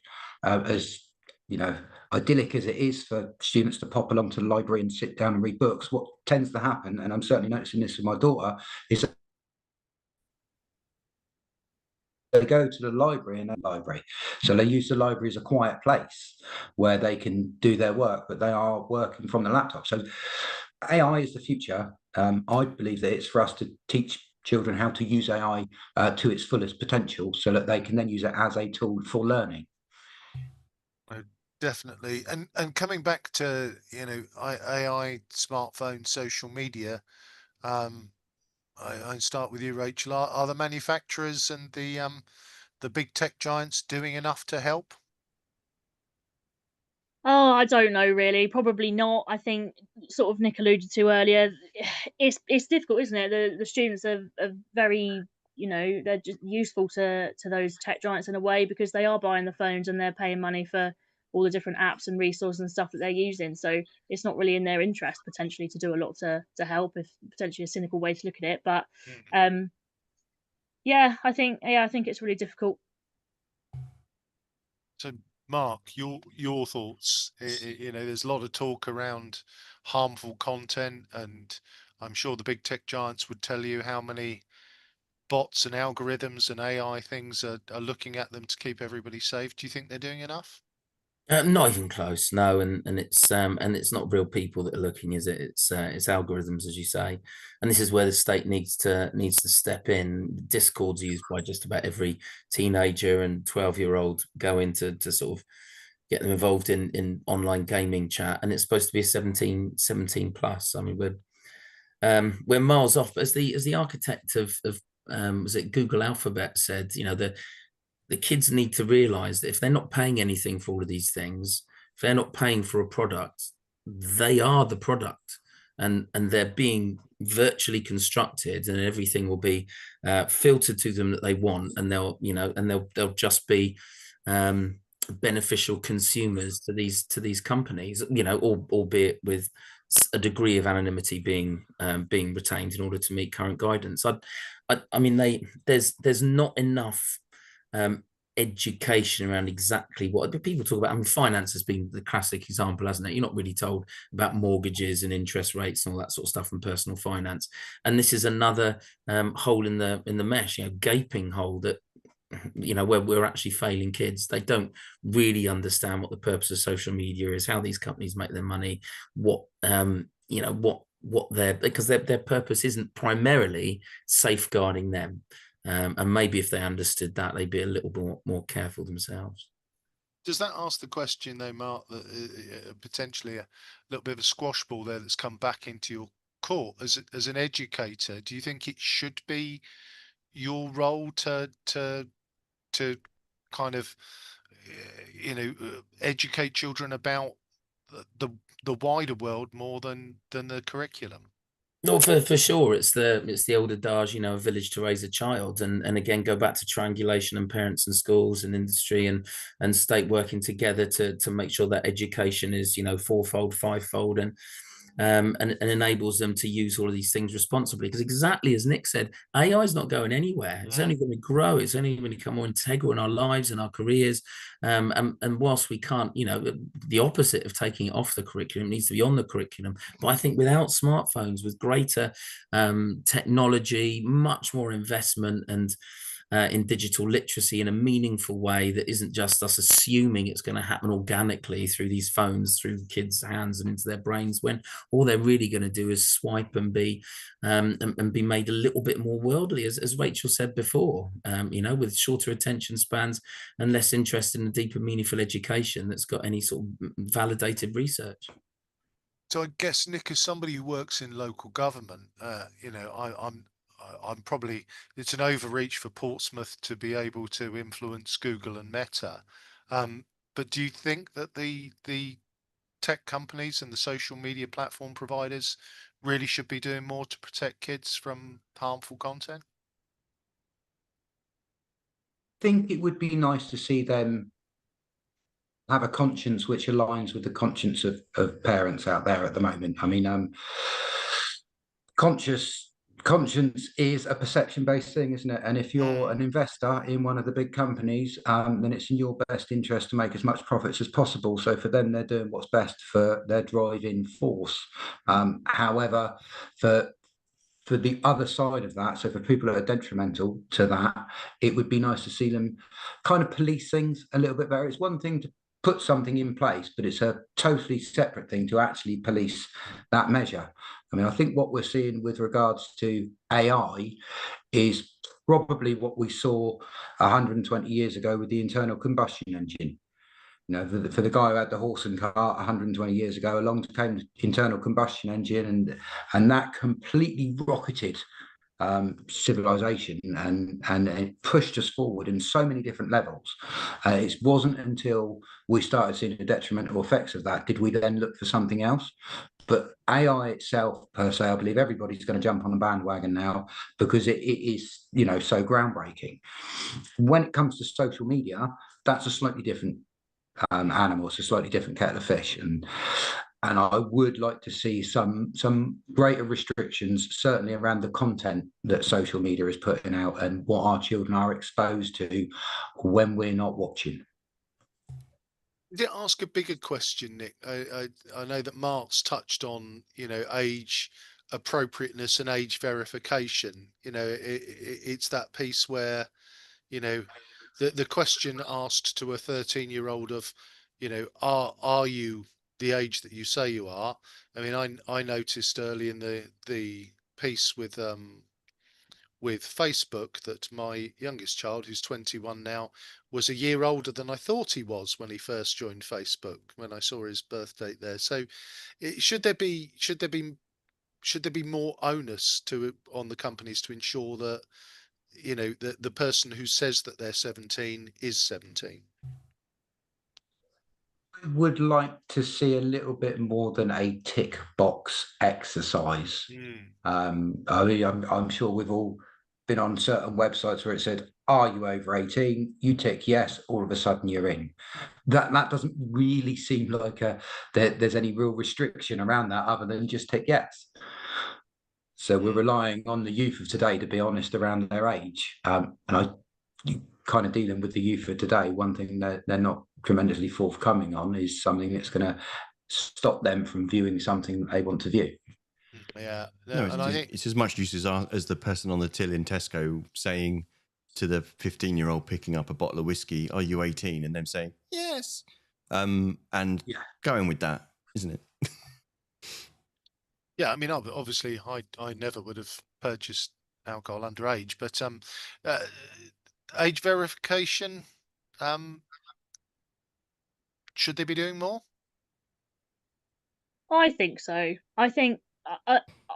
as you know, idyllic as it is for students to pop along to the library and sit down and read books, what tends to happen, and I'm certainly noticing this with my daughter, is they go to the library so they use the library as a quiet place where they can do their work, but they are working from the laptop. So AI is the future. I believe that it's for us to teach children how to use AI to its fullest potential, so that they can then use it as a tool for learning. Definitely. And coming back to, you know, AI, smartphone, social media, I start with you, Rachel. Are the manufacturers and the big tech giants doing enough to help? Oh, I don't know really. Probably not. I think sort of Nick alluded to earlier, it's difficult, isn't it? The students are very, you know, they're just useful to those tech giants in a way because they are buying the phones and they're paying money for all the different apps and resources and stuff that they're using. So it's not really in their interest potentially to do a lot to help, if potentially a cynical way to look at it. But yeah, I think it's really difficult. So, Mark, your thoughts. You know, there's a lot of talk around harmful content, and I'm sure the big tech giants would tell you how many bots and algorithms and AI things are looking at them to keep everybody safe. Do you think they're doing enough? Not even close, no, and it's not real people that are looking, is it? It's algorithms, as you say, and this is where the state needs to step in. Discord's used by just about every teenager and 12-year-old going to sort of get them involved in online gaming chat, and it's supposed to be a 17 plus. I mean, we're miles off. But as the architect of was it Google Alphabet said, you know, the kids need to realize that if they're not paying anything for all of these things, if they're not paying for a product, they are the product, and they're being virtually constructed, and everything will be filtered to them that they want, and they'll just be beneficial consumers to these companies, you know, albeit with a degree of anonymity being retained in order to meet current guidance. I mean, there's not enough education around exactly what people talk about. I mean, finance has been the classic example, hasn't it? You're not really told about mortgages and interest rates and all that sort of stuff and personal finance. And this is another hole in the mesh, you know, gaping hole that, you know, where we're actually failing kids. They don't really understand what the purpose of social media is, how these companies make their money, what you know, what because their purpose isn't primarily safeguarding them. And maybe if they understood that, they'd be a little more careful themselves. Does that ask the question, though, Mark, that potentially a little bit of a squash ball there that's come back into your court as an educator? Do you think it should be your role to kind of, you know, educate children about the wider world more than the curriculum? No, for sure. It's the old adage, you know, a village to raise a child, and again, go back to triangulation and parents and schools and industry and state working together to make sure that education is, you know, fourfold, fivefold, and enables them to use all of these things responsibly. Because exactly as Nick said, AI is not going anywhere. It's only going to grow. It's only going to become more integral in our lives and our careers. And whilst we can't, you know, the opposite of taking it off the curriculum, it needs to be on the curriculum. But I think without smartphones, with greater technology, much more investment and in digital literacy in a meaningful way that isn't just us assuming it's going to happen organically through these phones, through kids' hands and into their brains, when all they're really going to do is swipe and be made a little bit more worldly, as Rachel said before, you know, with shorter attention spans and less interest in a deeper, meaningful education that's got any sort of validated research. So I guess, Nick, as somebody who works in local government, you know, I'm probably, it's an overreach for Portsmouth to be able to influence Google and Meta. But do you think that the tech companies and the social media platform providers really should be doing more to protect kids from harmful content? I think it would be nice to see them have a conscience which aligns with the conscience of parents out there at the moment. I mean, conscience is a perception-based thing, isn't it? And if you're an investor in one of the big companies, then it's in your best interest to make as much profits as possible. So for them, they're doing what's best for their driving force. However, for the other side of that, so for people that are detrimental to that, it would be nice to see them kind of police things a little bit better. It's one thing to put something in place, but it's a totally separate thing to actually police that measure. I mean, I think what we're seeing with regards to AI is probably what we saw 120 years ago with the internal combustion engine. You know, for the guy who had the horse and cart 120 years ago, along came the internal combustion engine, and that completely rocketed civilization and it pushed us forward in so many different levels. It wasn't until we started seeing the detrimental effects of that did we then look for something else. But AI itself, per se, I believe everybody's going to jump on the bandwagon now because it is, you know, so groundbreaking. When it comes to social media, that's a slightly different animal. It's a slightly different kettle of fish, and I would like to see some greater restrictions, certainly around the content that social media is putting out and what our children are exposed to when we're not watching. Did it ask a bigger question, Nick? I know that Mark's touched on, you know, age appropriateness and age verification. You know, it's that piece where, you know, the question asked to a 13-year-old of, you know, are you the age that you say you are? I mean, I noticed early in the piece with with Facebook that my youngest child, who's 21 now, was a year older than I thought he was when he first joined Facebook, when I saw his birth date there. So should there be more onus on the companies to ensure that, you know, the person who says that they're 17 is 17? Would like to see a little bit more than a tick box exercise. I mean, I'm sure we've all been on certain websites where it said, "Are you over 18?" You tick yes, all of a sudden you're in. That doesn't really seem like there's any real restriction around that other than just tick yes. So we're relying on the youth of today to be honest around their age, and kind of dealing with the youth of today, one thing that they're not tremendously forthcoming on is something that's going to stop them from viewing something that they want to view. Yeah, No, and I think it's as much use as the person on the till in Tesco saying to the 15-year-old picking up a bottle of whiskey, "Are you 18?" and them saying yes, and going with that, isn't it? yeah, I mean, obviously, I never would have purchased alcohol underage, but age verification, should they be doing more? I think so. I think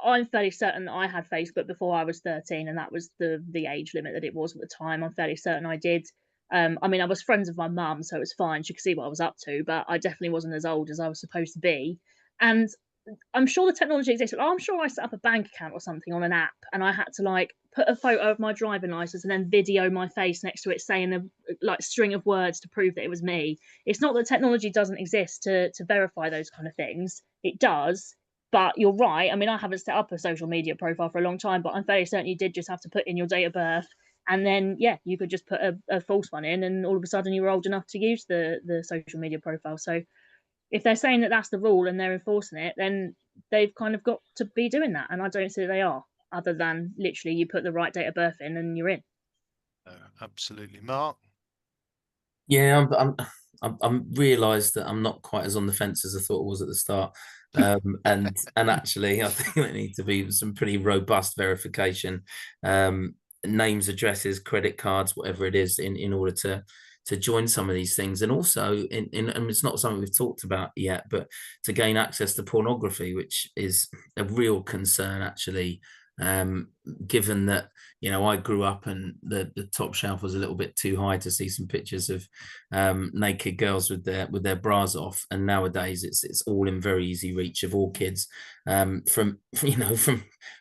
I'm fairly certain that I had Facebook before I was 13, and that was the age limit that it was at the time. I'm fairly certain I did. I mean, I was friends with my mum, so it was fine. She could see what I was up to, but I definitely wasn't as old as I was supposed to be. And I'm sure the technology exists, but I'm sure I set up a bank account or something on an app, and I had to like put a photo of my driving license and then video my face next to it, saying a like string of words to prove that it was me. It's not that technology doesn't exist to verify those kind of things. It does, but you're right. I mean, I haven't set up a social media profile for a long time, but I'm fairly certain you did just have to put in your date of birth, and then you could just put a false one in, and all of a sudden you were old enough to use the social media profile. So if they're saying that that's the rule and they're enforcing it, then they've kind of got to be doing that. And I don't see they are, other than literally you put the right date of birth in and you're in. Absolutely. Mark? Yeah, I'm realised that I'm not quite as on the fence as I thought I was at the start. And actually, I think there needs to be some pretty robust verification, names, addresses, credit cards, whatever it is, in order to join some of these things, and also and it's not something we've talked about yet, but to gain access to pornography, which is a real concern actually, given that, you know, I grew up and the top shelf was a little bit too high to see some pictures of naked girls with their bras off, and nowadays it's all in very easy reach of all kids, from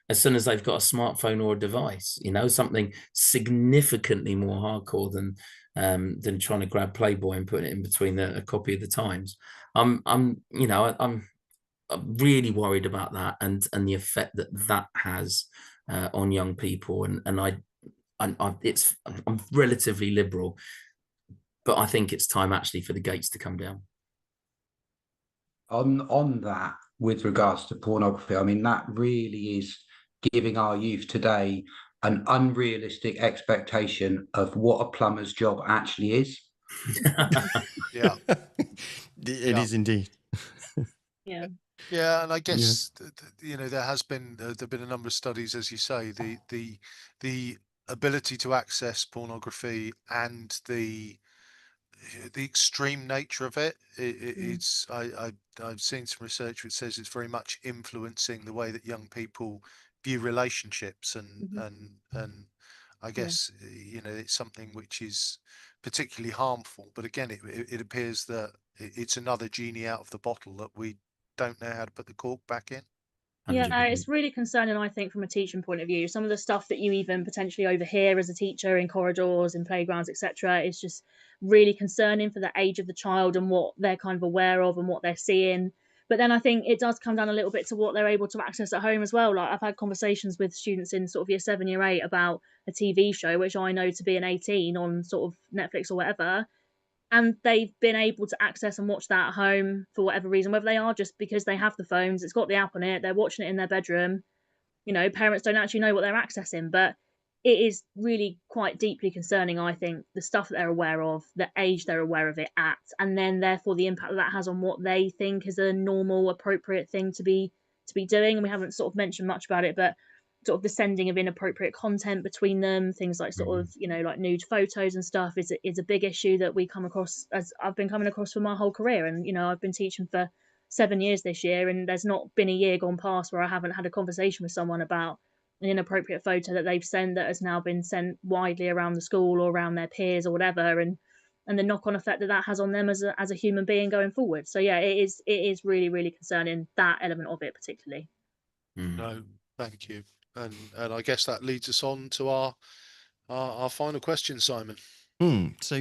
as soon as they've got a smartphone or a device, you know, something significantly more hardcore than trying to grab Playboy and put it in between a copy of the Times. I'm really worried about that and the effect that has on young people. And I'm relatively liberal, but I think it's time actually for the gates to come down. On that, with regards to pornography, I mean, that really is giving our youth today an unrealistic expectation of what a plumber's job actually is. Yeah. It is indeed. Yeah. Yeah, and I guess you know, there've been a number of studies, as you say, the ability to access pornography and the extreme nature of it's I've seen some research which says it's very much influencing the way that young people view relationships, and I guess you know, it's something which is particularly harmful. But again, it appears that it's another genie out of the bottle that we don't know how to put the cork back in. Yeah, 100%. it's really concerning, I think, from a teaching point of view. Some of the stuff that you even potentially overhear as a teacher in corridors, in playgrounds, etc., is just really concerning for the age of the child and what they're kind of aware of and what they're seeing. But then I think it does come down a little bit to what they're able to access at home as well. Like, I've had conversations with students in sort of year 7, year 8 about a TV show, which I know to be an 18 on sort of Netflix or whatever, and they've been able to access and watch that at home for whatever reason, whether they are just because they have the phones, it's got the app on it, they're watching it in their bedroom. You know, parents don't actually know what they're accessing, but it is really quite deeply concerning, I think, the stuff that they're aware of, the age they're aware of it at, and then therefore the impact that has on what they think is a normal, appropriate thing to be doing. And we haven't sort of mentioned much about it, but sort of the sending of inappropriate content between them, things like sort of, you know, like nude photos and stuff is a big issue that we come across, as I've been coming across for my whole career. And, you know, I've been teaching for 7 years this year, and there's not been a year gone past where I haven't had a conversation with someone about an inappropriate photo that they've sent that has now been sent widely around the school or around their peers or whatever, and the knock-on effect that has on them as a human being going forward. So yeah, it is really, really concerning, that element of it particularly. No, thank you. And I guess that leads us on to our final question, Simon. So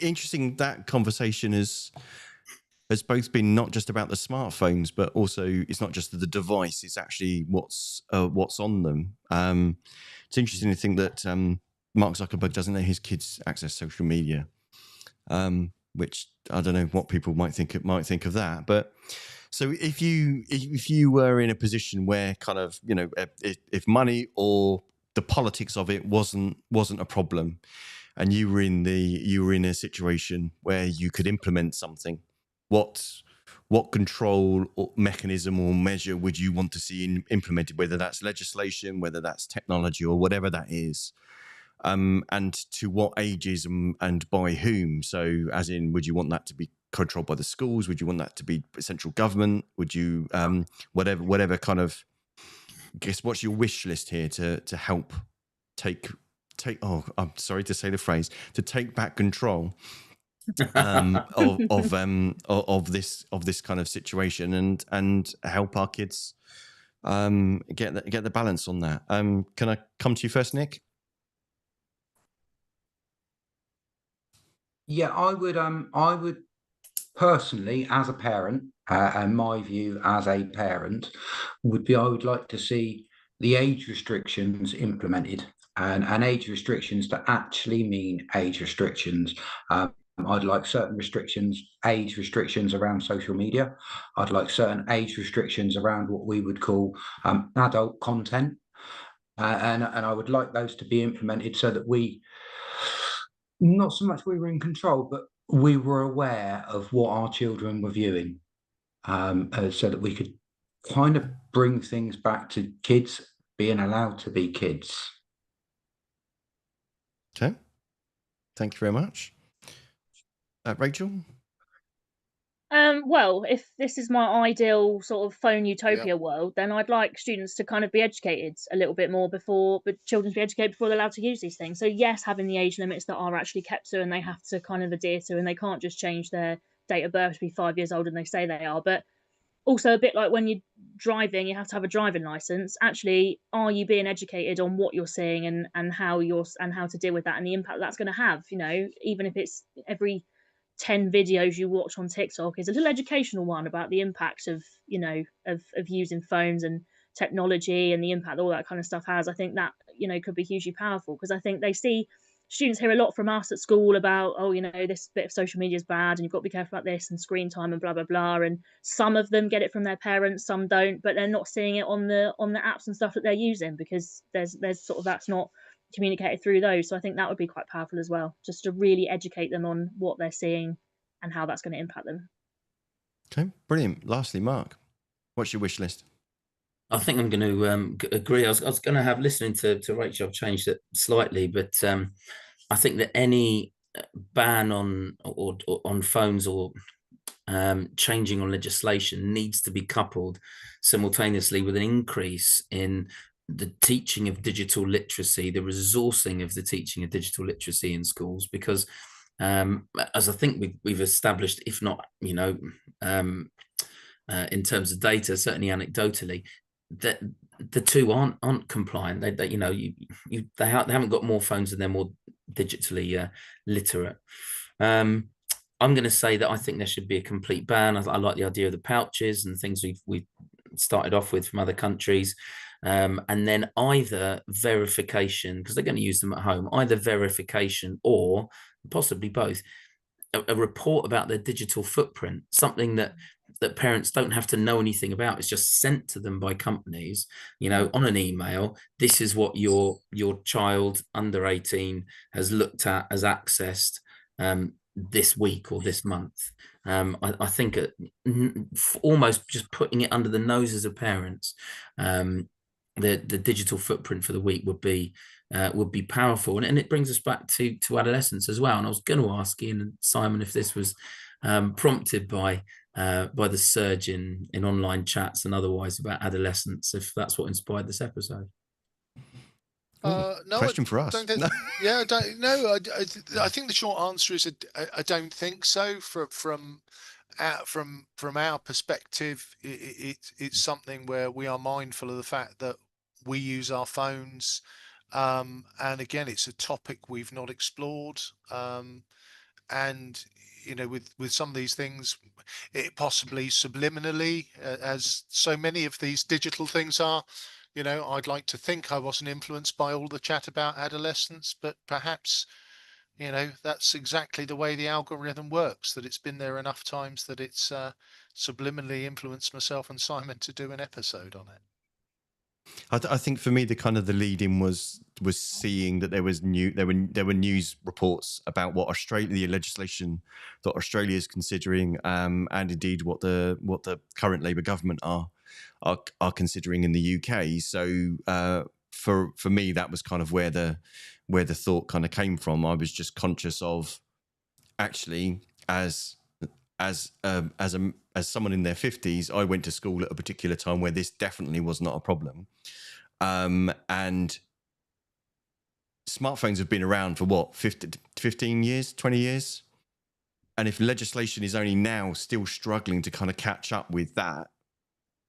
interesting, that conversation has both been not just about the smartphones, but also it's not just the device, it's actually what's on them. It's interesting to think that Mark Zuckerberg doesn't let his kids access social media, which I don't know what people might think of that. But so if you were in a position where kind of, you know, if money or the politics of it wasn't a problem, and you were in a situation where you could implement something, what control or mechanism or measure would you want to see implemented, whether that's legislation, whether that's technology, or whatever that is, and to what ages and by whom? So as in, would you want that to be controlled by the schools? Would you want that to be central government? Would you whatever kind of, I guess, what's your wish list here to help take I'm sorry to say the phrase, to take back control of this kind of situation, and help our kids get the balance on that. Can I come to you first, Nick? Yeah, I would personally, as a parent, and my view as a parent would be, I would like to see the age restrictions implemented, and age restrictions to actually mean age restrictions. I'd like certain age restrictions around social media. I'd like certain age restrictions around what we would call adult content, and I would like those to be implemented so that not so much we were in control, but we were aware of what our children were viewing, so that we could kind of bring things back to kids being allowed to be kids. Okay, thank you very much. Rachel? Well, if this is my ideal sort of phone utopia world, then I'd like students to kind of be educated a little bit more but children to be educated before they're allowed to use these things. So yes, having the age limits that are actually kept to and they have to kind of adhere to, and they can't just change their date of birth to be 5 years older than they say they are. But also a bit like when you're driving, you have to have a driving license. Actually, are you being educated on what you're seeing and how to deal with that and the impact that's going to have? You know, even if it's every 10 videos you watch on TikTok is a little educational one about the impact of, you know, of using phones and technology and the impact all that kind of stuff has. I think that, you know, could be hugely powerful, because I think students hear a lot from us at school about, oh, you know, this bit of social media is bad and you've got to be careful about this and screen time and blah blah blah, and some of them get it from their parents, some don't, but they're not seeing it on the apps and stuff that they're using, because there's sort of, that's not communicated through those. So I think that would be quite powerful as well, just to really educate them on what they're seeing and how that's going to impact them. Okay, brilliant. Lastly, Mark, what's your wish list? I think I'm going to agree. I was going to have, listening to Rachel, I've changed it slightly, but I think that any ban on phones or changing on legislation needs to be coupled simultaneously with an increase in the teaching of digital literacy, the resourcing of the teaching of digital literacy in schools, because as I think we've established, if not, you know, in terms of data, certainly anecdotally, that the two aren't compliant. They you know, they haven't got more phones and they're more digitally literate. I'm going to say that I think there should be a complete ban. I like the idea of the pouches and things we've started off with from other countries. And then either verification, because they're going to use them at home, either verification or possibly both, a report about their digital footprint, something that parents don't have to know anything about. It's just sent to them by companies, you know, on an email. This is what your child under 18 has looked at, has accessed this week or this month. I think almost just putting it under the noses of parents the digital footprint for the week would be powerful. And it brings us back to adolescence as well. And I was going to ask Ian and Simon if this was prompted by the surge in online chats and otherwise about adolescence, if that's what inspired this episode. No, question for us. Yeah, I think the short answer is I don't think so. From our perspective, it's something where we are mindful of the fact that we use our phones, and again, it's a topic we've not explored, and with some of these things, it possibly subliminally, as so many of these digital things are. I'd like to think I wasn't influenced by all the chat about adolescence, but perhaps, that's exactly the way the algorithm works, that it's been there enough times that it's subliminally influenced myself and Simon to do an episode on it. I think for me, the lead in was seeing that there were news reports about what the legislation that Australia is considering, and indeed what the current Labour government are considering in the UK. So for me, that was kind of where the thought kind of came from. I was just conscious of, actually, as someone in their 50s, I went to school at a particular time where this definitely was not a problem. And smartphones have been around for what, 15 years, 20 years? And if legislation is only now still struggling to kind of catch up with that,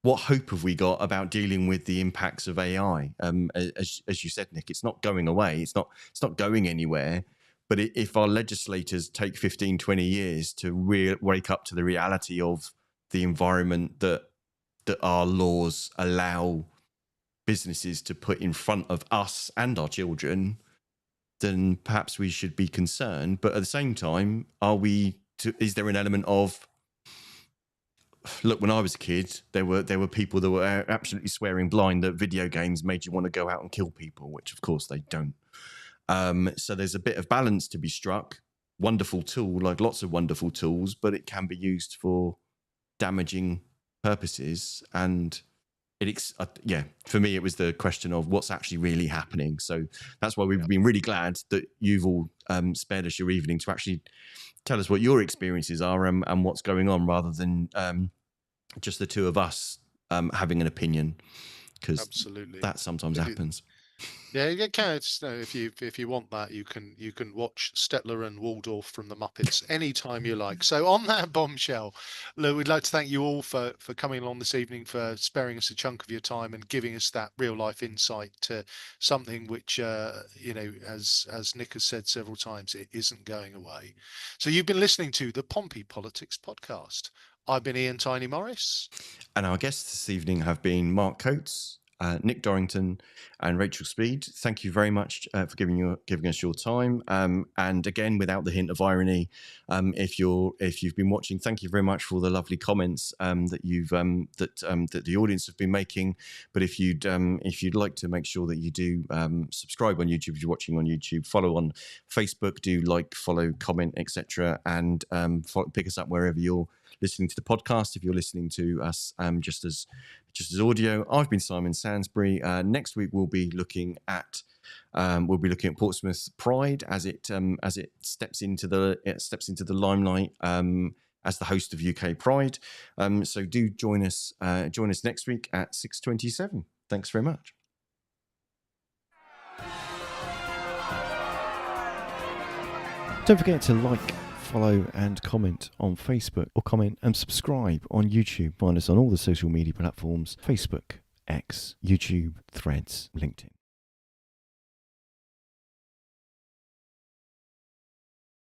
what hope have we got about dealing with the impacts of AI? As you said, Nick, it's not going away. It's not going anywhere. But if our legislators take 15, 20 years to wake up to the reality of the environment that our laws allow businesses to put in front of us and our children, then perhaps we should be concerned. But at the same time, is there an element of, look, when I was a kid, there were people that were absolutely swearing blind that video games made you want to go out and kill people, which of course they don't. So there's a bit of balance to be struck. Wonderful tool, like lots of wonderful tools, but it can be used for damaging purposes. And for me, it was the question of what's actually really happening. So that's why we've been really glad that you've all spared us your evening to actually tell us what your experiences are and what's going on, rather than just the two of us having an opinion, because absolutely, that sometimes happens. Yeah, you can. If you want that, you can watch Stettler and Waldorf from the Muppets anytime you like. So on that bombshell, we'd like to thank you all for coming along this evening, for sparing us a chunk of your time and giving us that real life insight to something which, as Nick has said several times, it isn't going away. So you've been listening to the Pompey Politics Podcast. I've been Ian Tiny Morris, and our guests this evening have been Mark Coates, Nick Dorrington, and Rachael Speed. Thank you very much for giving us your time. And again, without the hint of irony, if you've been watching, thank you very much for all the lovely comments that the audience have been making. But if you'd like to make sure that you do subscribe on YouTube if you're watching on YouTube, follow on Facebook, do like, follow, comment, etc., and pick us up wherever you're listening to the podcast. If you're listening to us just as audio, I've been Simon Sansbury. Next week we'll be looking at Portsmouth Pride as it steps into the limelight as the host of UK Pride. So do join us next week at 6:27. Thanks very much. Don't forget to like, follow and comment on Facebook, or comment and subscribe on YouTube. Find us on all the social media platforms: Facebook, X, YouTube, Threads, LinkedIn.